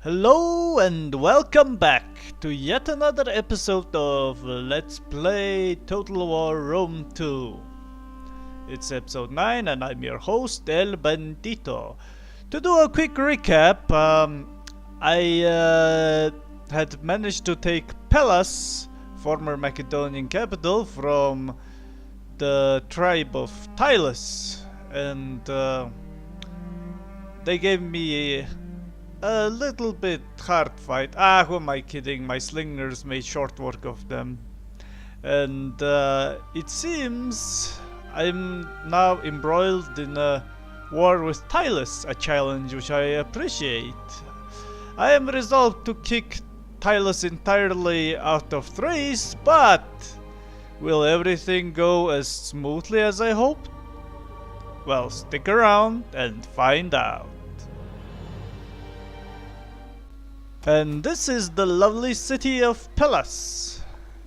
Hello and welcome back to yet another episode of Let's Play Total War Rome 2. It's episode 9 and I'm your host El Bandito. To do a quick recap, I had managed to take Hellas, former Macedonian capital, from the tribe of Tylus, and they gave me a little bit hard fight. Who am I kidding? My slingers made short work of them. And it seems I'm now embroiled in a war with Tylus, a challenge which I appreciate. I am resolved to kick Tylus entirely out of Thrace, but will everything go as smoothly as I hoped? Well, stick around and find out. And this is the lovely city of Hellas,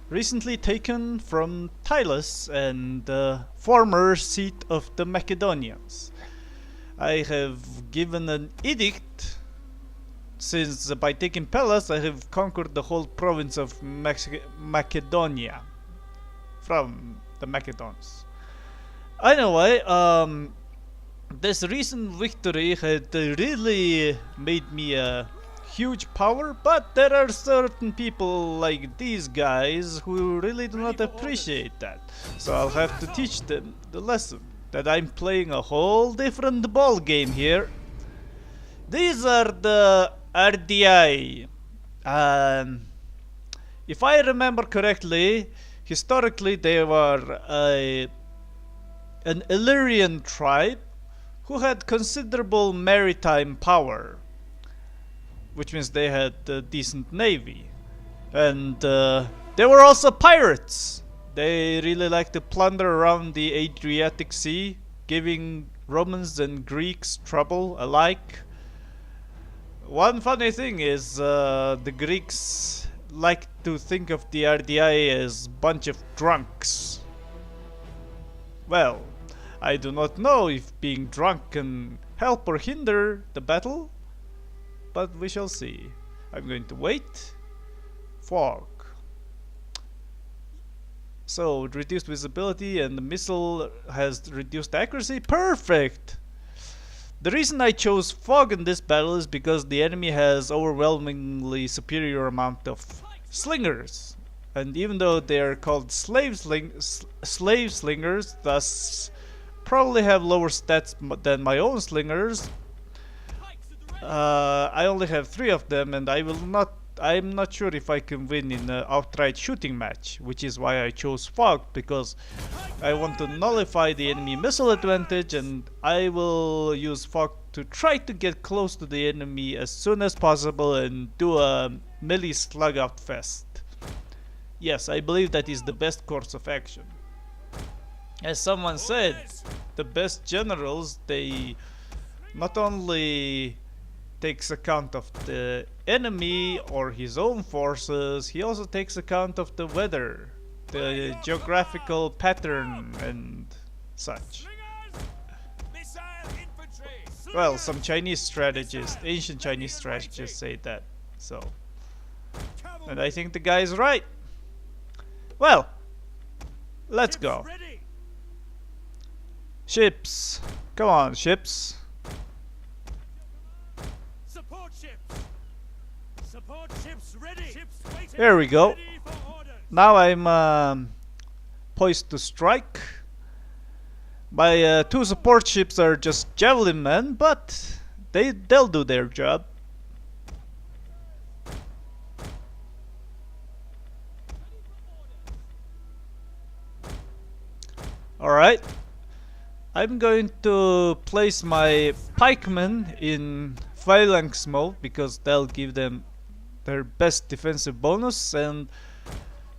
recently taken from Tylus and the former seat of the Macedonians. I have given an edict, since by taking Hellas I have conquered the whole province of Macedonia from the Macedons. Anyway, this recent victory had really made me a huge power, but there are certain people like these guys who really do not appreciate that. So I'll have to teach them the lesson that I'm playing a whole different ball game here. These are the RDI. If I remember correctly, historically they were an Illyrian tribe who had considerable maritime power, which means they had a decent navy. And they were also pirates. They really liked to plunder around the Adriatic Sea, giving Romans and Greeks trouble alike. One funny thing is the Greeks like to think of the RDI as a bunch of drunks. Well, I do not know if being drunk can help or hinder the battle, but we shall see. I'm going to wait. Fog. So, reduced visibility and the missile has reduced accuracy. Perfect! The reason I chose fog in this battle is because the enemy has overwhelmingly superior amount of slingers. And even though they are called slave slingers, thus probably have lower stats than my own slingers, I only have 3 of them, and I'm not sure if I can win in an outright shooting match, which is why I chose fog, because I want to nullify the enemy missile advantage, and I will use fog to try to get close to the enemy as soon as possible and do a melee slug out fest. Yes, I believe that is the best course of action. As someone said, the best generals, they not only takes account of the enemy or his own forces, he also takes account of the weather, the geographical pattern and such. Well, some Chinese strategists, ancient Chinese strategists say that, so. And I think the guy is right. Well, let's go. Ships, come on ships. There we go. Now I'm poised to strike. My 2 support ships are just javelin men, but they'll do their job. Alright. I'm going to place my pikemen in phalanx mode because they'll give them their best defensive bonus, and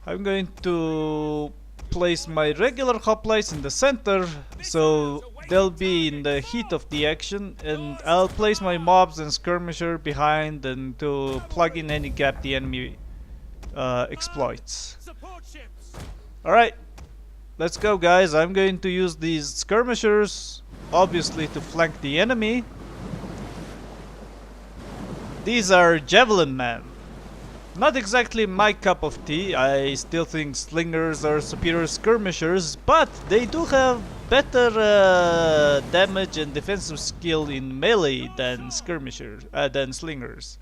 I'm going to place my regular hoplites in the center so they'll be in the heat of the action, and I'll place my mobs and skirmisher behind and to plug in any gap the enemy exploits. Alright, let's go guys. I'm going to use these skirmishers obviously to flank the enemy. These are javelin men. Not exactly my cup of tea. I still think slingers are superior skirmishers, but they do have better damage and defensive skill in melee than skirmishers, than slingers.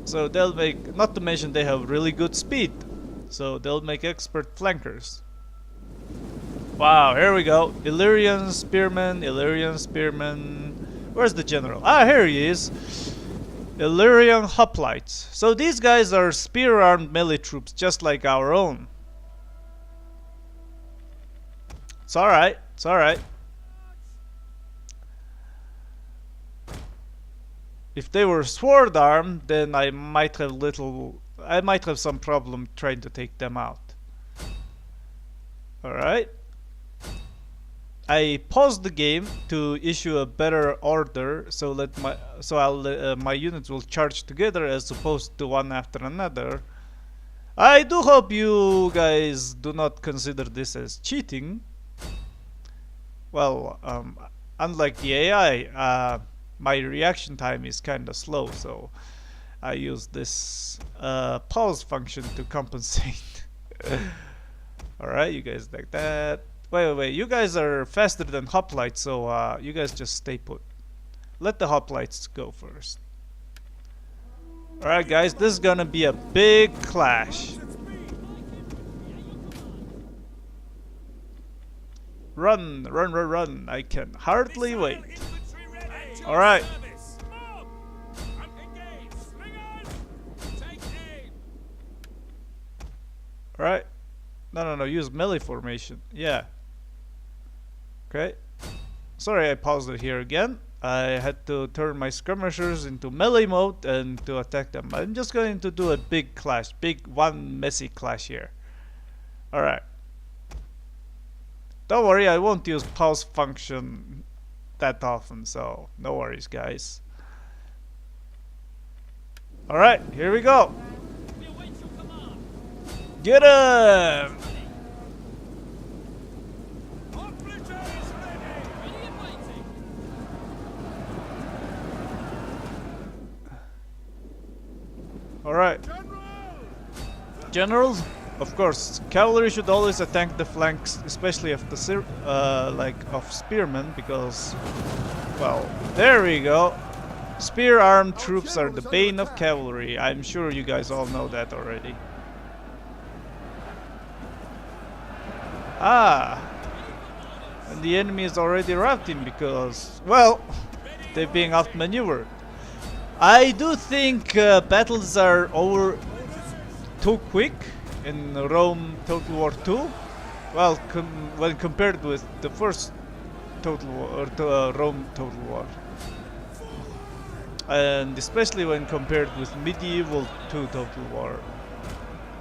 So they'll make, not to mention they have really good speed, so they'll make expert flankers. Wow, here we go. Illyrian spearman, Illyrian spearman. Where's the general? Ah, here he is. Illyrian hoplites. So these guys are spear-armed melee troops, just like our own. It's alright, it's alright. If they were sword-armed, then I might have some problem trying to take them out. Alright. I paused the game to issue a better order, so my units will charge together as opposed to one after another. I do hope you guys do not consider this as cheating. Well, unlike the AI, my reaction time is kinda slow, so I use this pause function to compensate. Alright, you guys like that. Wait, you guys are faster than hoplites, so you guys just stay put. Let the hoplites go first. Alright guys, this is gonna be a big clash. Run, run, run, run. I can hardly wait. Alright. Alright. No, use melee formation. Yeah. Okay. Sorry, I paused it here again. I had to turn my skirmishers into melee mode and to attack them. I'm just going to do a big clash. One messy clash here. Alright. Don't worry, I won't use pause function that often, so no worries, guys. Alright, here we go. Get him! Alright. Generals? Of course, cavalry should always attack the flanks, especially of the of spearmen, because, well, there we go. Spear-armed troops are the bane of cavalry. I'm sure you guys all know that already. Ah, and the enemy is already routing because, well, they're being outmaneuvered. I do think battles are over too quick in Rome Total War 2. Well, when compared with the first Total War, or Rome Total War, and especially when compared with Medieval 2 Total War.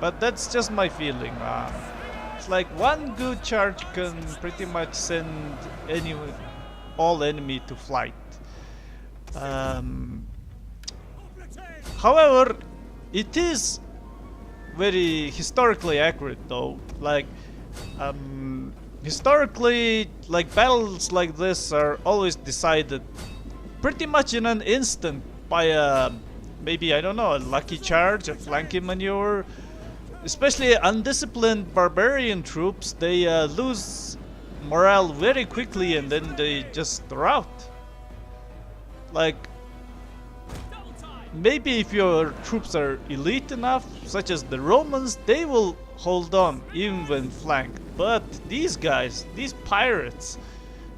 But that's just my feeling. It's like one good charge can pretty much send all enemy to flight. However, it is very historically accurate though. Like, historically, like, battles like this are always decided pretty much in an instant by a, maybe, I don't know, a lucky charge, a flanking maneuver. Especially undisciplined barbarian troops, they lose morale very quickly and then they just rout. Like, maybe if your troops are elite enough, such as the Romans, they will hold on even when flanked. But these guys, these pirates,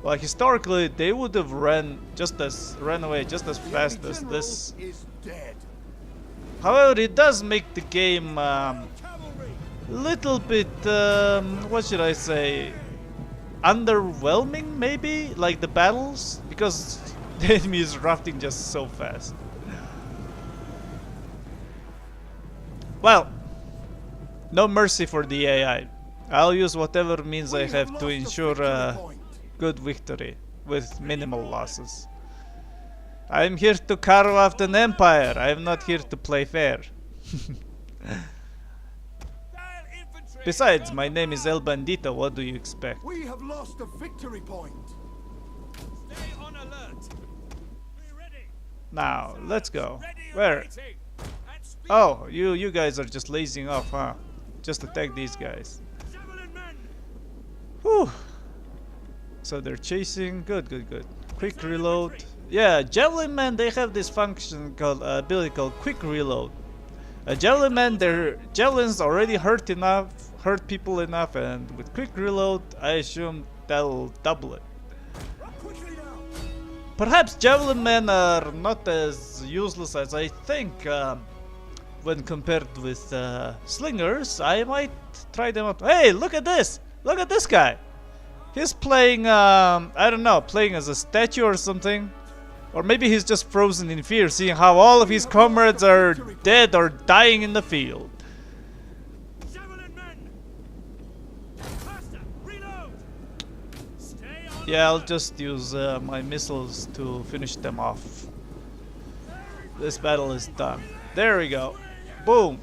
like, historically they would have ran away just as fast as this. However, it does make the game little bit, what should I say, underwhelming maybe, like the battles, because the enemy is rafting just so fast. Well, no mercy for the AI. I'll use whatever means I have to ensure a good victory with minimal losses. I'm here to carve out an empire. I'm not here to play fair. Besides, my name is El Bandito. What do you expect? We have lost a victory point. Stay on alert. We're ready. Now, let's go. Where? Oh, you guys are just lazing off, huh? Just attack these guys. Whew. So they're chasing. Good, good, good. Quick reload. Yeah, javelin men, they have this function called ability called quick reload. Javelin men, their javelins already hurt people enough, and with quick reload, I assume that'll double it. Perhaps javelin men are not as useless as I think when compared with slingers. I might try them out. Hey, look at this! Look at this guy! He's playing, I don't know, playing as a statue or something. Or maybe he's just frozen in fear, seeing how all of his comrades are dead or dying in the field. Yeah, I'll just use my missiles to finish them off. This battle is done. There we go. Boom.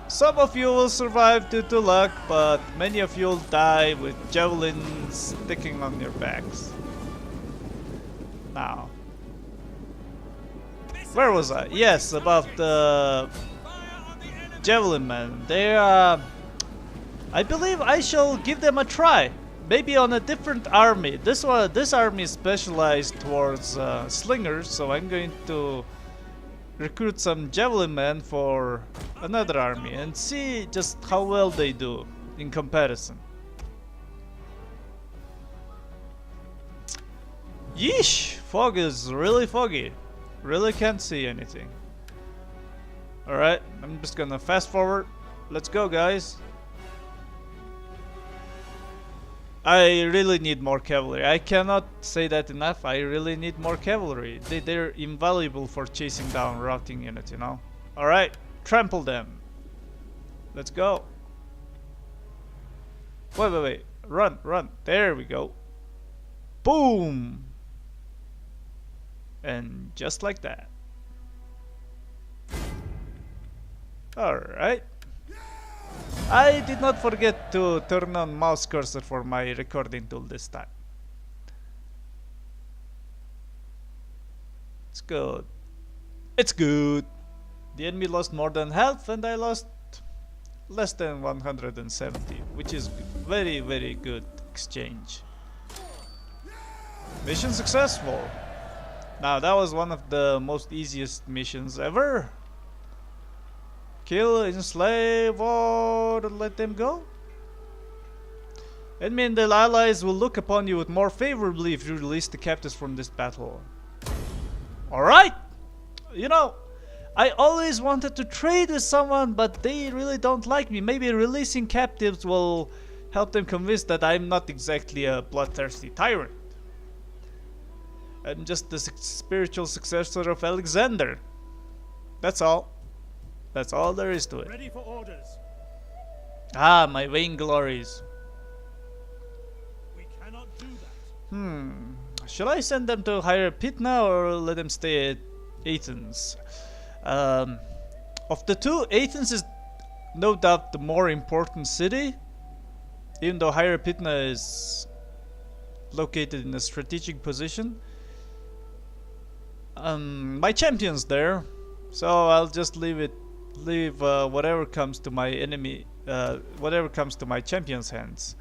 Some of you will survive due to luck, but many of you will die with javelins sticking on your backs. Now, where was I? Yes, about the javelin men. They I believe I shall give them a try. Maybe on a different army. This army is specialized towards slingers, so I'm going to recruit some javelin men for another army and see just how well they do in comparison. Yeesh! Fog is really foggy. Really can't see anything. Alright, I'm just gonna fast forward. Let's go, guys. I really need more cavalry. I cannot say that enough. I really need more cavalry. They're invaluable for chasing down routing units, you know. Alright, trample them. Let's go. Wait. Run. There we go. Boom! And just like that. Alright. I did not forget to turn on mouse cursor for my recording tool this time. It's good. It's good. The enemy lost more than half and I lost less than 170, which is very, very good exchange. Mission successful. Now that was one of the most easiest missions ever. Kill, enslave, or let them go? Enemy and their allies will look upon you with more favorably if you release the captives from this battle. Alright! You know, I always wanted to trade with someone, but they really don't like me. Maybe releasing captives will help them convince that I'm not exactly a bloodthirsty tyrant. I'm just the spiritual successor of Alexander. That's all. That's all there is to it. Ready for orders. Ah, my vainglories. We cannot do that. Shall I send them to Hierapitna or let them stay at Athens? Of the two, Athens is no doubt the more important city, even though Hierapitna is located in a strategic position. My champion's there, so I'll just leave whatever comes to my enemy, whatever comes to my champion's hands.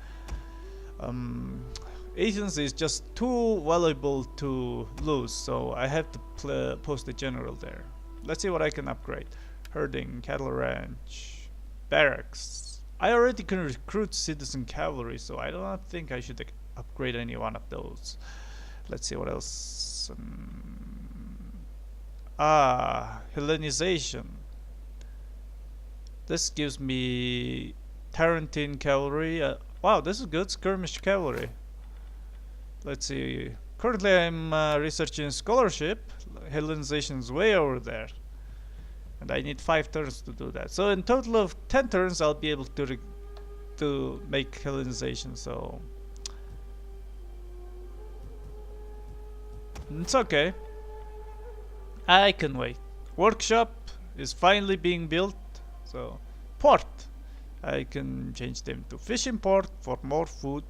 Athens is just too valuable to lose, so I have to post a general there. Let's see what I can upgrade. Herding, cattle ranch, barracks. I already can recruit citizen cavalry, so I do not think I should upgrade any one of those. Let's see what else. Hellenization. This gives me Tarentine cavalry. Wow, this is good. Skirmish cavalry. Let's see. Currently I'm researching scholarship. Hellenization is way over there. And I need 5 turns to do that. So in total of 10 turns I'll be able to make Hellenization, so it's okay. I can wait. Workshop is finally being built. So, port. I can change them to fishing port for more food.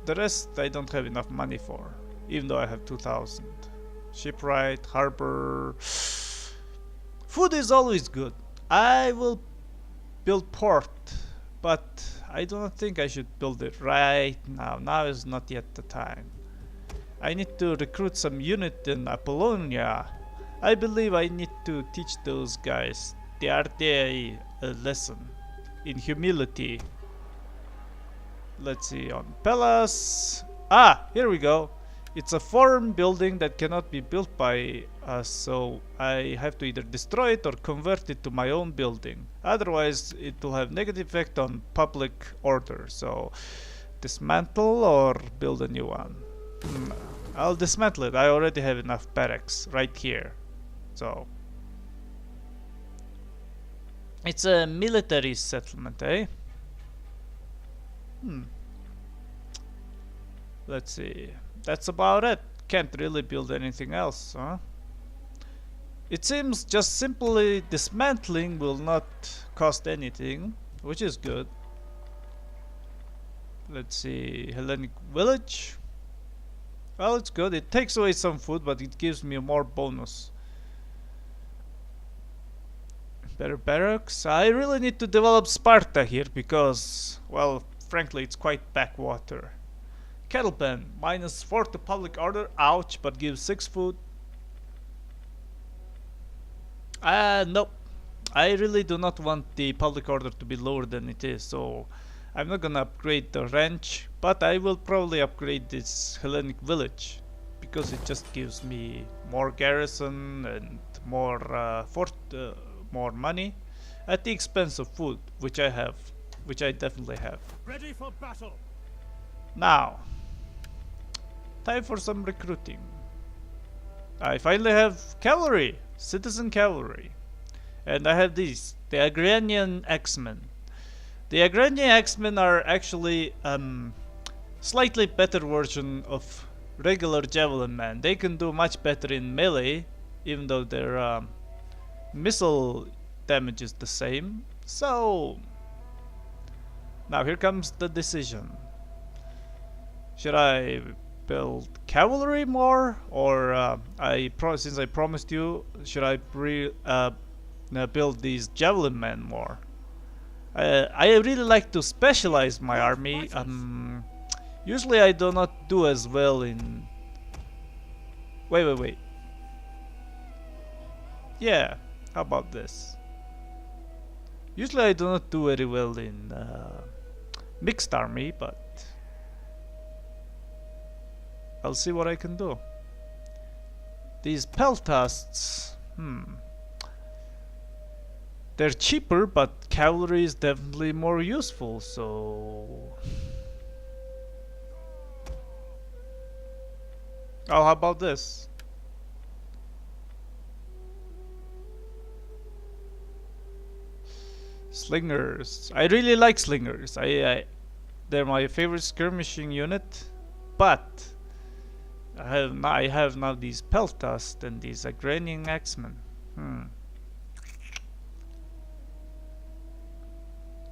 The rest I don't have enough money for, even though I have 2,000. Shipwright, harbor. Food is always good. I will build port, but I do not think I should build it right now. Now is not yet the time. I need to recruit some unit in Apollonia. I believe I need to teach those guys, the RTA, a lesson in humility. Let's see, on Pellas. Ah, here we go. It's a foreign building that cannot be built by us, so I have to either destroy it or convert it to my own building. Otherwise, it will have negative effect on public order. So, dismantle or build a new one. I'll dismantle it. I already have enough barracks right here. So, it's a military settlement, eh? Let's see. That's about it. Can't really build anything else, huh? It seems just simply dismantling will not cost anything, which is good. Let's see. Hellenic village. Well, it's good. It takes away some food, but it gives me more bonus. Better barracks. I really need to develop Sparta here because, well, frankly, it's quite backwater. Cattle pen, -4 to public order, ouch, but gives 6 food. Nope. I really do not want the public order to be lower than it is, so I'm not gonna upgrade the ranch, but I will probably upgrade this Hellenic village because it just gives me more garrison and more more money at the expense of food, which I have, which I definitely have. Ready for battle. Now, time for some recruiting. I finally have cavalry, citizen cavalry, and I have these, the Agrarian X-Men. The Agrarian X-Men are actually slightly better version of regular javelin men. They can do much better in melee, even though their missile damage is the same. So now here comes the decision. Should I build cavalry more, or since I promised you, should I build these javelin men more? I really like to specialize my army. Usually I do not do as well in... Wait. Yeah, how about this? Usually I do not do very well in mixed army, but I'll see what I can do. These peltasts, they're cheaper, but cavalry is definitely more useful, so... Oh, how about this? Slingers. I really like slingers. They're my favorite skirmishing unit, but I have now these peltasts and these Agrarian X-Men.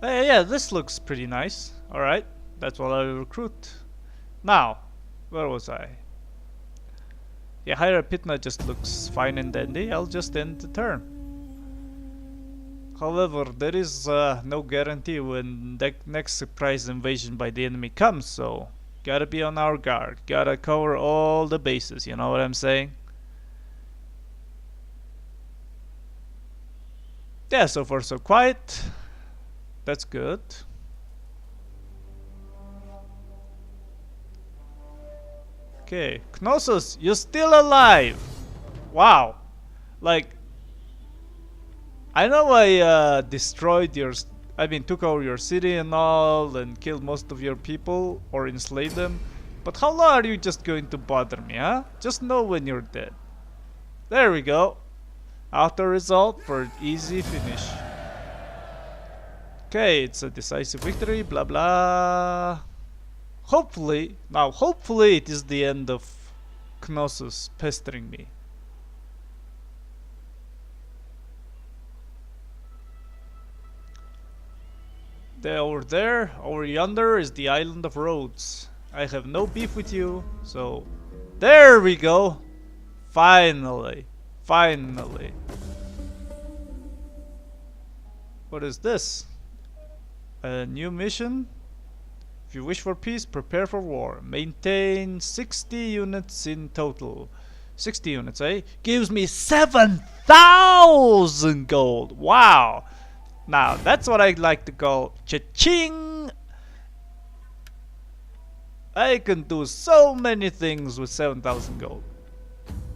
Yeah, this looks pretty nice. Alright, that's what I'll recruit. Now, where was I? Yeah, Hierapitna just looks fine and dandy. I'll just end the turn. However, there is no guarantee when the next surprise invasion by the enemy comes, so gotta be on our guard. Gotta cover all the bases, you know what I'm saying? Yeah, so far so quiet. That's good. Okay, Knossos, you're still alive! Wow! Like, I know I destroyed your... took over your city and all, and killed most of your people, or enslaved them, but how long are you just going to bother me, huh? Just know when you're dead. There we go. Auto result for an easy finish. Okay, it's a decisive victory, blah blah. Hopefully it is the end of Knossos pestering me. Over yonder is the island of Rhodes. I have no beef with you. So, there we go. Finally. Finally. What is this? A new mission? If you wish for peace, prepare for war. Maintain 60 units in total. 60 units, eh? Gives me 7,000 gold. Wow. Now, that's what I'd like to call cha-ching. I can do so many things with 7,000 gold.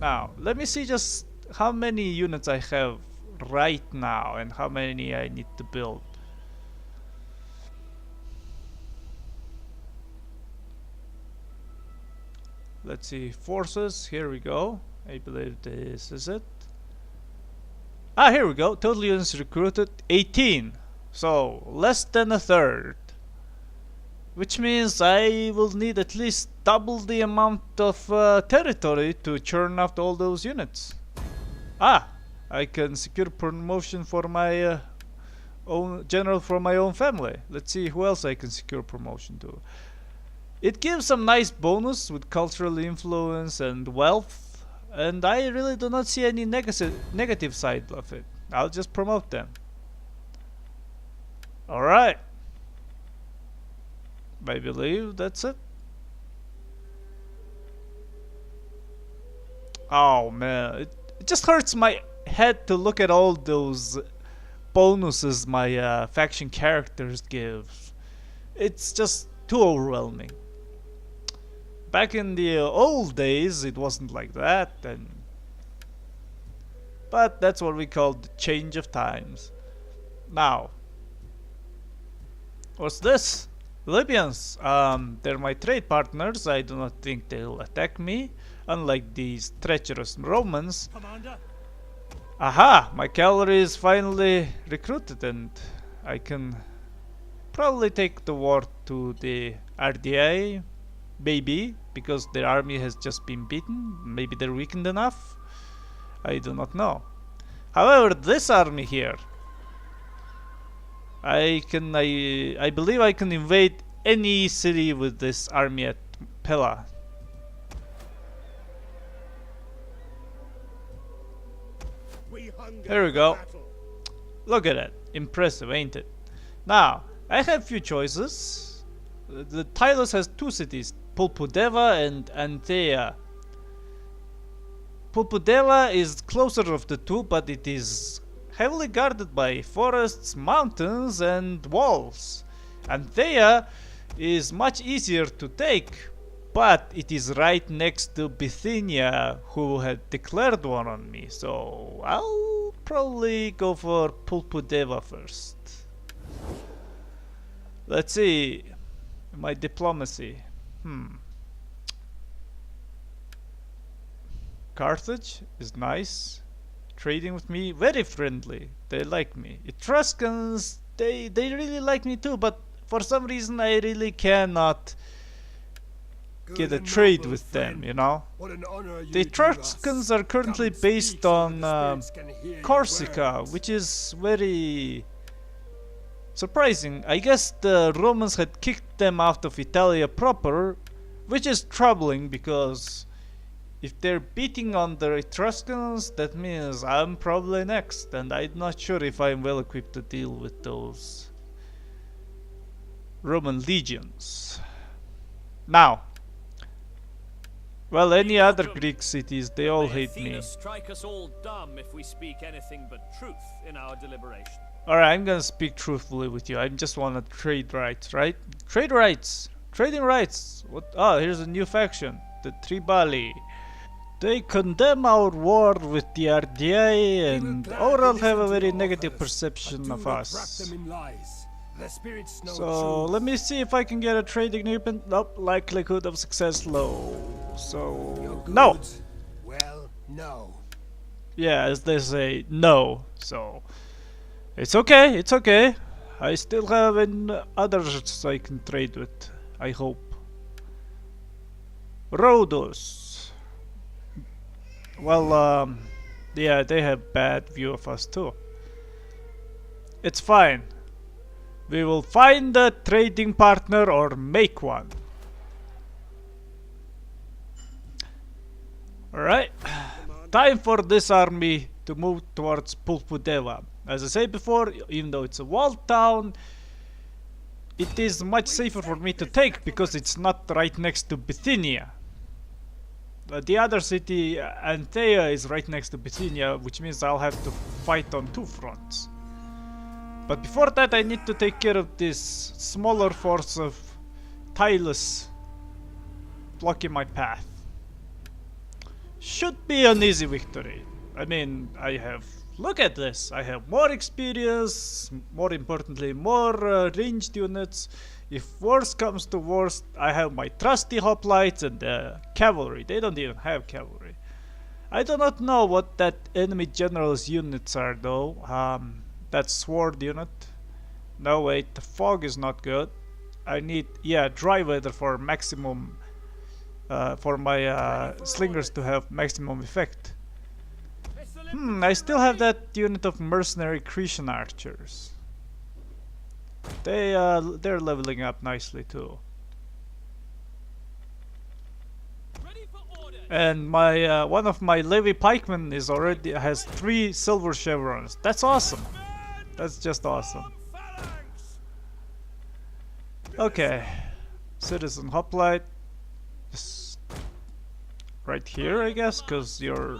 Now, let me see just how many units I have right now and how many I need to build. Let's see, forces, here we go. I believe this is it. Ah, here we go. Total units recruited 18. So, less than a third. Which means I will need at least double the amount of territory to churn out all those units. Ah, I can secure promotion for my own general for my own family. Let's see who else I can secure promotion to. It gives some nice bonus with cultural influence and wealth, and I really do not see any negative side of it. I'll just promote them. Alright. I believe that's it. Oh man, it just hurts my head to look at all those bonuses my faction characters give. It's just too overwhelming. Back in the old days, it wasn't like that, but that's what we call the change of times. Now, what's this? Libyans. They're my trade partners. I do not think they'll attack me, unlike these treacherous Romans. Commander? Aha! My cavalry is finally recruited, and I can probably take the war to the RDA. Maybe, because their army has just been beaten. Maybe they're weakened enough. I do not know. However, this army here, I believe I can invade any city with this army at Pella. There we go. Look at it. Impressive, ain't it? Now, I have few choices. The Tylos has two cities, Pulpudeva and Antea. Pulpudeva is closer of the two, but it is heavily guarded by forests, mountains, and walls. Antea is much easier to take, but it is right next to Bithynia, who had declared war on me, so I'll probably go for Pulpudeva first. Let's see. My diplomacy. Carthage is nice. Trading with me, very friendly. They like me. Etruscans, they really like me too, but for some reason I really cannot get a trade with them, you know. The Etruscans are currently based on Corsica, which is very surprising. I guess the Romans had kicked them out of Italia proper, which is troubling because if they're beating on the Etruscans, that means I'm probably next, and I'm not sure if I'm well equipped to deal with those Roman legions. Now, well, any other Greek cities, they all hate me. Strike us all dumb if we speak anything but truth in our deliberation. Alright, I'm gonna speak truthfully with you. I just wanna trade rights, right? Trade rights! Trading rights! What? Oh, here's a new faction. The Tribali. They condemn our war with the RDA and overall have a very negative perception of us. So let me see if I can get a trade agreement. Nope, likelihood of success low. So no. Well, no. Yeah, as they say, no. So it's okay. It's okay. I still have others I can trade with. I hope. Rhodos. Well, yeah, they have bad view of us too. It's fine. We will find a trading partner or make one. Alright, time for this army to move towards Pulpudeva. As I said before, even though it's a walled town, it is much safer for me to take because it's not right next to Bithynia. The other city, Anthea, is right next to Bithynia, which means I'll have to fight on two fronts. But before that, I need to take care of this smaller force of Tylus blocking my path. Should be an easy victory. I mean, look at this. I have more experience, more importantly, more ranged units. If worst comes to worst, I have my trusty hoplites and cavalry. They don't even have cavalry. I do not know what that enemy general's units are though. That sword unit. No wait, the fog is not good. I need, dry weather for maximum, for my slingers to have maximum effect. I still have that unit of mercenary Cretan archers. They're leveling up nicely too. And my one of my Levy pikemen has 3 silver chevrons. That's awesome. That's just awesome. Okay, citizen hoplite, just right here, I guess, because you're.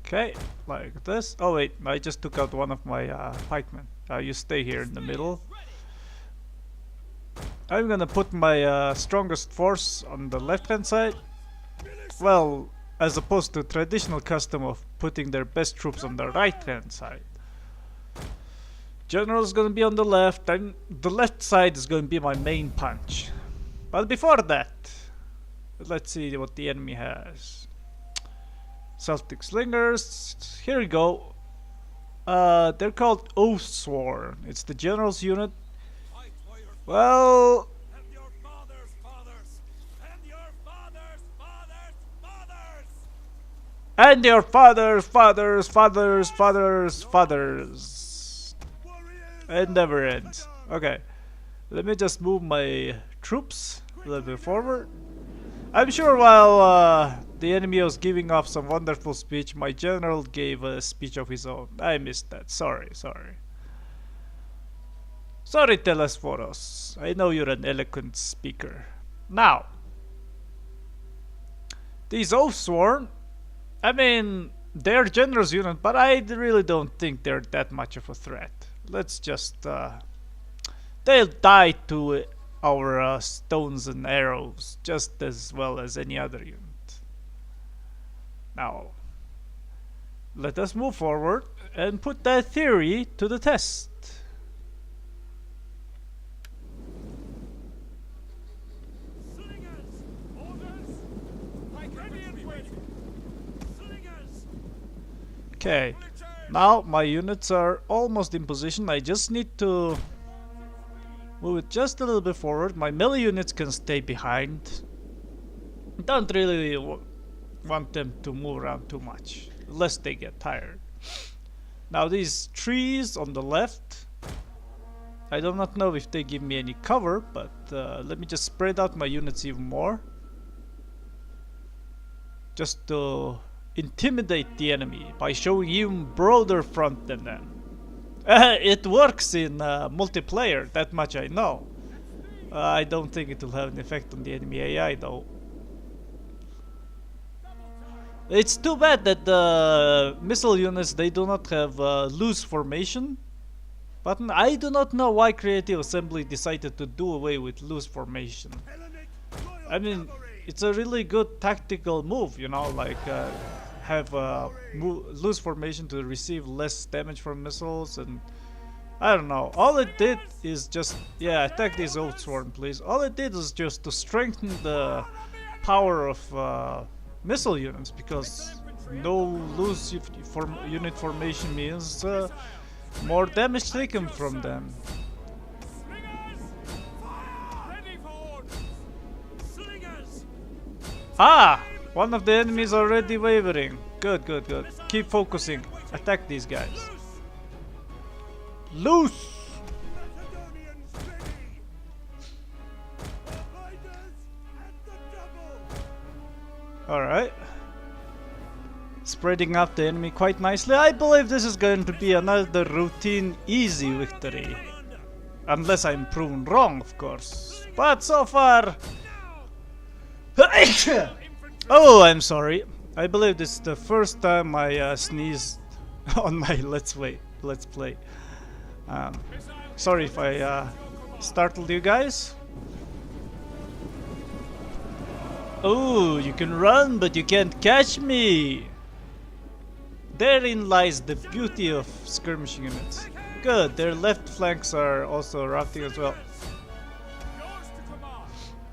Okay, like this. Oh wait, I just took out one of my pikemen. You stay here in the middle. I'm gonna put my strongest force on the left-hand side. Well, as opposed to traditional custom of putting their best troops on the right-hand side. General's gonna be on the left, and the left side is gonna be my main punch. But before that, let's see what the enemy has. Celtic slingers, here we go. They're called Oathsworn. It's the general's unit. Well, and your fathers. It never ends. Okay, let me just move my troops a little bit forward. I'm sure while the enemy was giving off some wonderful speech, my general gave a speech of his own. I missed that. Sorry. Sorry, Telesforos. I know you're an eloquent speaker. Now, these Oathsworn, I mean, they're generous unit, but I really don't think they're that much of a threat. Let's just, they'll die to our stones and arrows just as well as any other unit. Now, let us move forward and put that theory to the test. Okay, now my units are almost in position. I just need to move it just a little bit forward. My melee units can stay behind. Don't really want them to move around too much, lest they get tired. Now these trees on the left, I do not know if they give me any cover, but let me just spread out my units even more. Just to intimidate the enemy by showing even broader front than them. It works in multiplayer, that much I know. I don't think it will have an effect on the enemy AI though. It's too bad that the missile units, they do not have loose formation button. I do not know why Creative Assembly decided to do away with loose formation. I mean, it's a really good tactical move, you know, like have loose formation to receive less damage from missiles, and I don't know. All it did is just, attack these Oathsworn, please. All it did is just to strengthen the power of missile units, because no loose unit formation means more damage taken from them. Ah! One of the enemies already wavering. Good. Keep focusing. Attack these guys. Loose! Alright. Spreading out the enemy quite nicely. I believe this is going to be another routine easy victory. Unless I'm proven wrong, of course. But so far... Oh, I'm sorry. I believe this is the first time I sneezed on my Let's Play. Sorry if I startled you guys. Oh, you can run, but you can't catch me! Therein lies the beauty of skirmishing units. Good, their left flanks are also routing as well.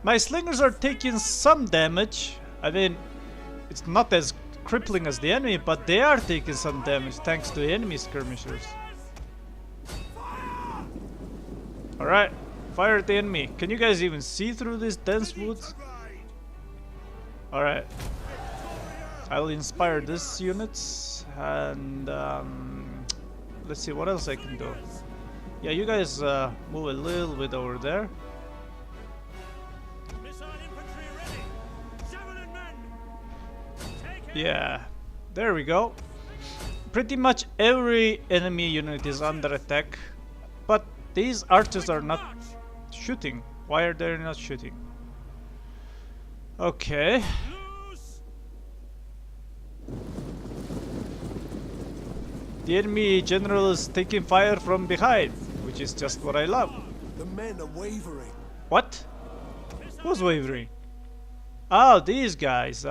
My slingers are taking some damage. I mean, it's not as crippling as the enemy, but they are taking some damage thanks to enemy skirmishers. Alright, fire at the enemy. Can you guys even see through these dense woods? Alright. I'll inspire this units and let's see what else I can do. Yeah, you guys move a little bit over there. Yeah, there we go. Pretty much every enemy unit is under attack, but these archers are not shooting. Why are they not shooting? Okay. The enemy general is taking fire from behind, which is just what I love. The men are wavering. What? Who's wavering? Oh, these guys.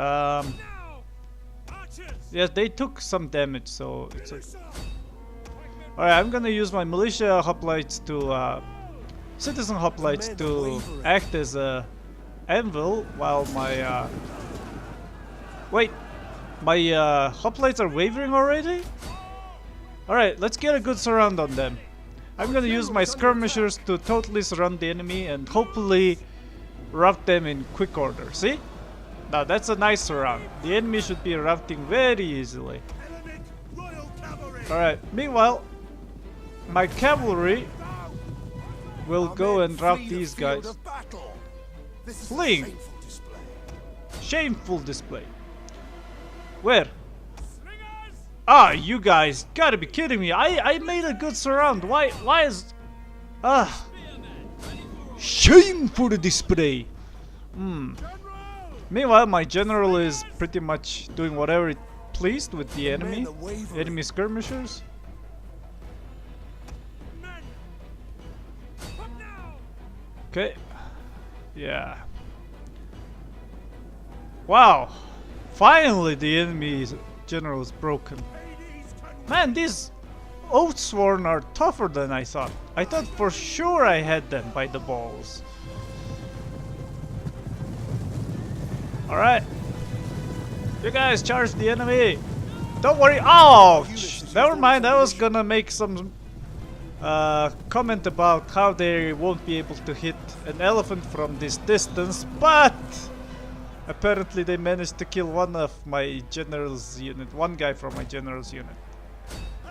Yes, they took some damage, so it's okay. Alright, I'm gonna use my militia hoplites to citizen hoplites to act as a anvil while my wait, my hoplites are wavering already? Alright, let's get a good surround on them. I'm gonna use my skirmishers to totally surround the enemy and hopefully rout them in quick order. See? Now that's a nice surround. The enemy should be routing very easily. Alright, meanwhile, my cavalry will go and rout these guys. Fleeing! Shameful display. Where? Ah, you guys gotta be kidding me. I made a good surround. Why is... Ah. Shameful display. Meanwhile, my general is pretty much doing whatever it pleased with the enemy skirmishers. Okay. Yeah. Wow. Finally the enemy general is broken. Man, these Oathsworn are tougher than I thought. I thought for sure I had them by the balls. Alright. You guys charge the enemy. Don't worry. Ouch! Never mind, I was gonna make some comment about how they won't be able to hit an elephant from this distance, but apparently they managed to kill one of my general's unit, one guy from my general's unit.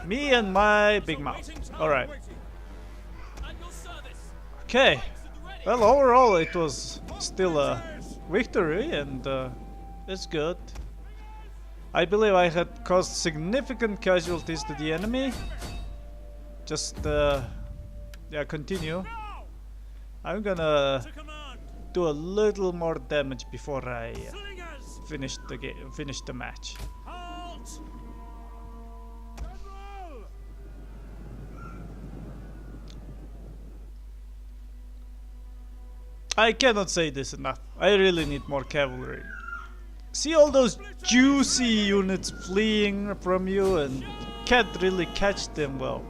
Me and my big mouth. Alright. Okay. Well, overall it was still a victory, and it's good. I believe I had caused significant casualties to the enemy. Just yeah, continue. I'm gonna do a little more damage before I finish the game, finish the match. I cannot say this enough. I really need more cavalry. See all those juicy units fleeing from you and can't really catch them well.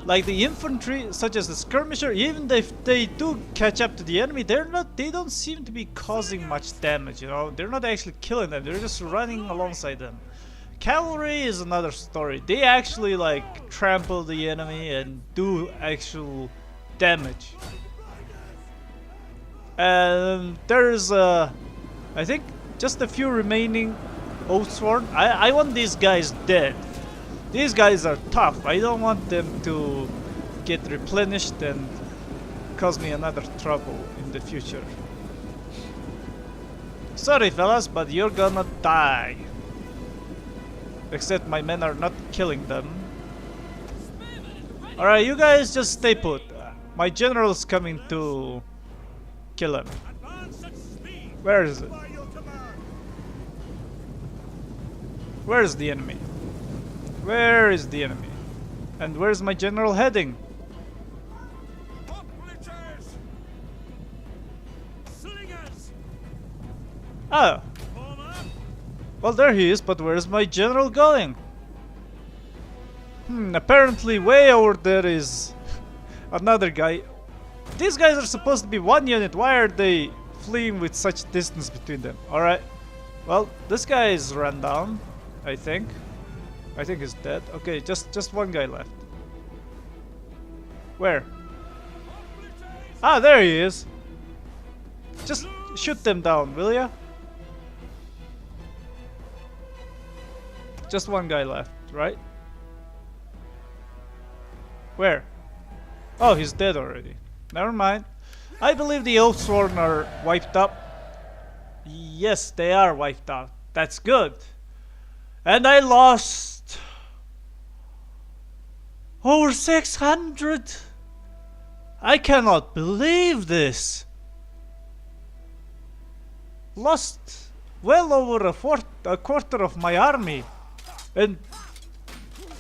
Like the infantry, such as the skirmisher, even if they do catch up to the enemy, they don't seem to be causing much damage, you know. They're not actually killing them, they're just running alongside them. Cavalry is another story. They actually like trample the enemy and do actual damage. And there's I think just a few remaining Oathsworn. I want these guys dead. These guys are tough. I don't want them to get replenished and cause me another trouble in the future. Sorry fellas, but you're gonna die. Except my men are not killing them. Alright, you guys just stay put. My general's coming to kill him. Advance at speed. Where is it? By your command. Where is the enemy? Where is the enemy? And where's my general heading? Hoplites. Slingers. Ah, Form up. well there he is, but where's my general going? Apparently way over there is another guy. These guys are supposed to be one unit. Why are they fleeing with such distance between them? Alright. Well, this guy is run down, I think. I think he's dead. Okay, just one guy left. Where? Ah, there he is. Just shoot them down, will ya? Just one guy left, right? Where? Oh, he's dead already. Never mind. I believe the Oathsworn are wiped out. Yes, they are wiped out. That's good. And I lost over 600. I cannot believe this. Lost well over a quarter of my army. And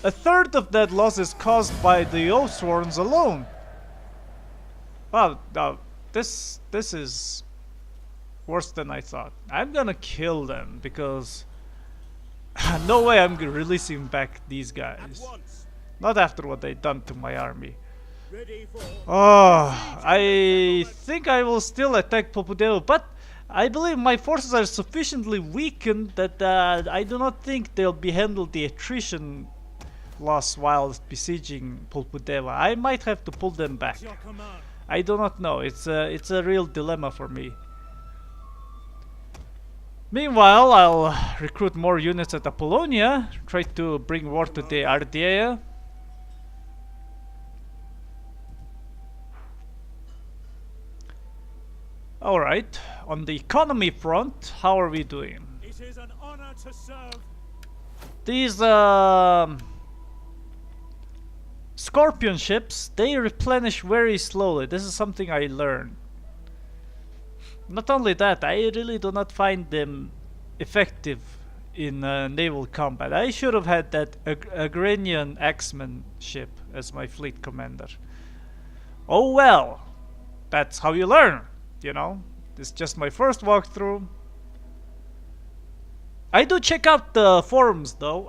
a third of that loss is caused by the Oathsworns alone. Wow, now this is worse than I thought. I'm gonna kill them because no way I'm releasing back these guys. Once. Not after what they done to my army. Ready for. Oh, I think I will still attack Popudeo, but I believe my forces are sufficiently weakened that I do not think they'll be handled the attrition loss while besieging Pulpudeva. I might have to pull them back. Your command. I do not know. It's a real dilemma for me. Meanwhile, I'll recruit more units at Apollonia, try to bring war to the Ardea. Alright, on the economy front, how are we doing? It is an honor to serve. These Scorpion ships, they replenish very slowly. This is something I learned. Not only that, I really do not find them effective in naval combat. I should have had that Agranian Axeman ship as my fleet commander. Oh well, that's how you learn, you know. This is just my first walkthrough. I do check out the forums though.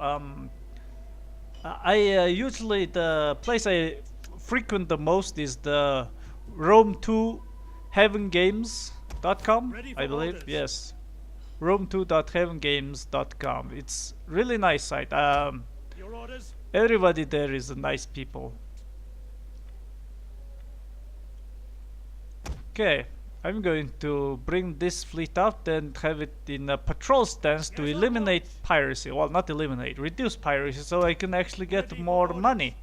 I usually, the place I frequent the most is the Rome2heavengames.com, I believe. orders. Yes, Rome2.heavengames.com. It's really nice site. Your orders. Everybody there is nice people. Okay, I'm going to bring this fleet out and have it in a patrol stance to eliminate piracy. Well, not eliminate, reduce piracy so I can actually get more money.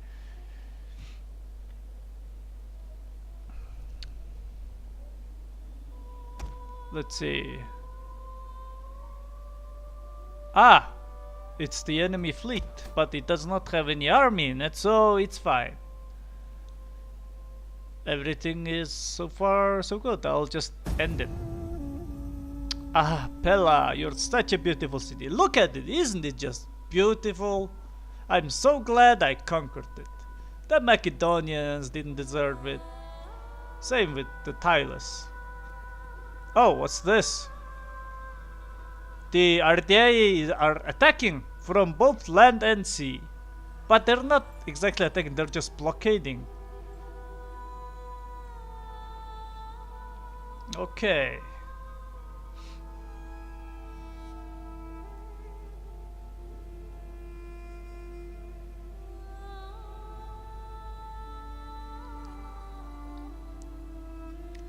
Let's see. Ah! It's the enemy fleet, but it does not have any army in it, so it's fine. Everything is so far so good. I'll just end it. Ah, Pella, you're such a beautiful city. Look at it, isn't it just beautiful? I'm so glad I conquered it. The Macedonians didn't deserve it. Same with the Tylus. Oh, what's this? The Ardei are attacking from both land and sea. But they're not exactly attacking, they're just blockading. Okay.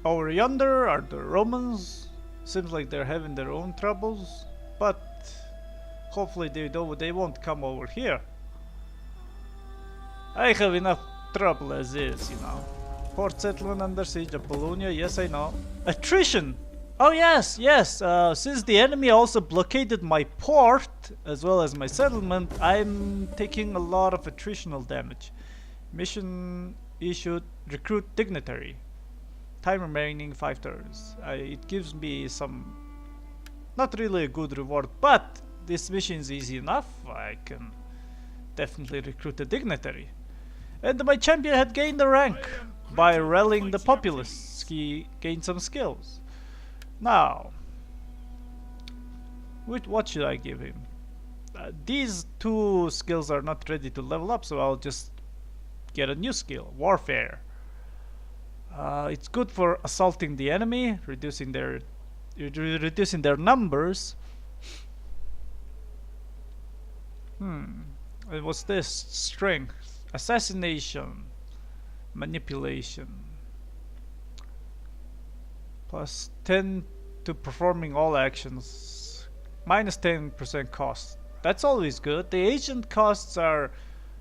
Over yonder are the Romans. Seems like they're having their own troubles, but hopefully they won't come over here. I have enough trouble as is, you know. Port settlement under siege, Apollonia, yes I know. Attrition! Oh yes, yes. Since the enemy also blockaded my port as well as my settlement, I'm taking a lot of attritional damage. Mission issued: recruit dignitary. Time remaining 5 turns. It gives me some, not really a good reward, but this mission is easy enough. I can definitely recruit a dignitary. And my champion had gained a rank by rallying the populace. He gained some skills. Now, what should I give him? These 2 skills are not ready to level up, so I'll just get a new skill: warfare. It's good for assaulting the enemy, reducing their numbers. And what's this? Strength, assassination, manipulation. Plus 10 to performing all actions. Minus 10% cost. That's always good. The agent costs are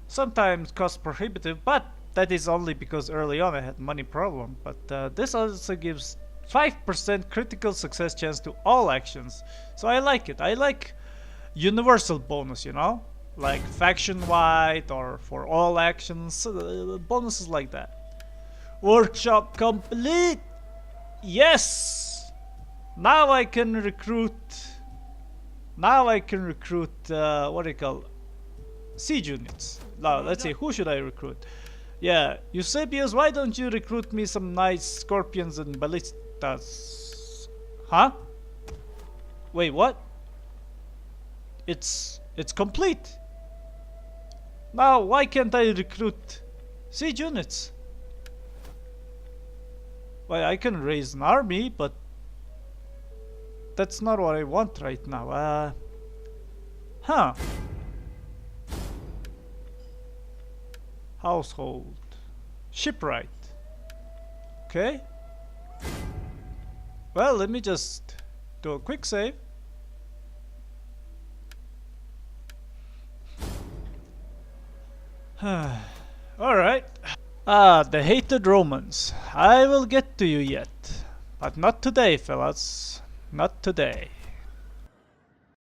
sometimes cost prohibitive, but that is only because early on I had money problem. But this also gives 5% critical success chance to all actions. So I like it. I like universal bonus, you know? Like faction wide or for all actions. Bonuses like that. Workshop complete! Yes! Now I can recruit. What do you call? Siege units. Now let's see, who should I recruit? Yeah, Eusebius, why don't you recruit me some nice scorpions and ballistas? Huh? Wait, what? It's complete. Now why can't I recruit siege units? Well, I can raise an army, but that's not what I want right now. Huh. Household. Shipwright. Okay. Well, let me just do a quick save. Alright. The hated Romans. I will get to you yet. But not today, fellas. Not today.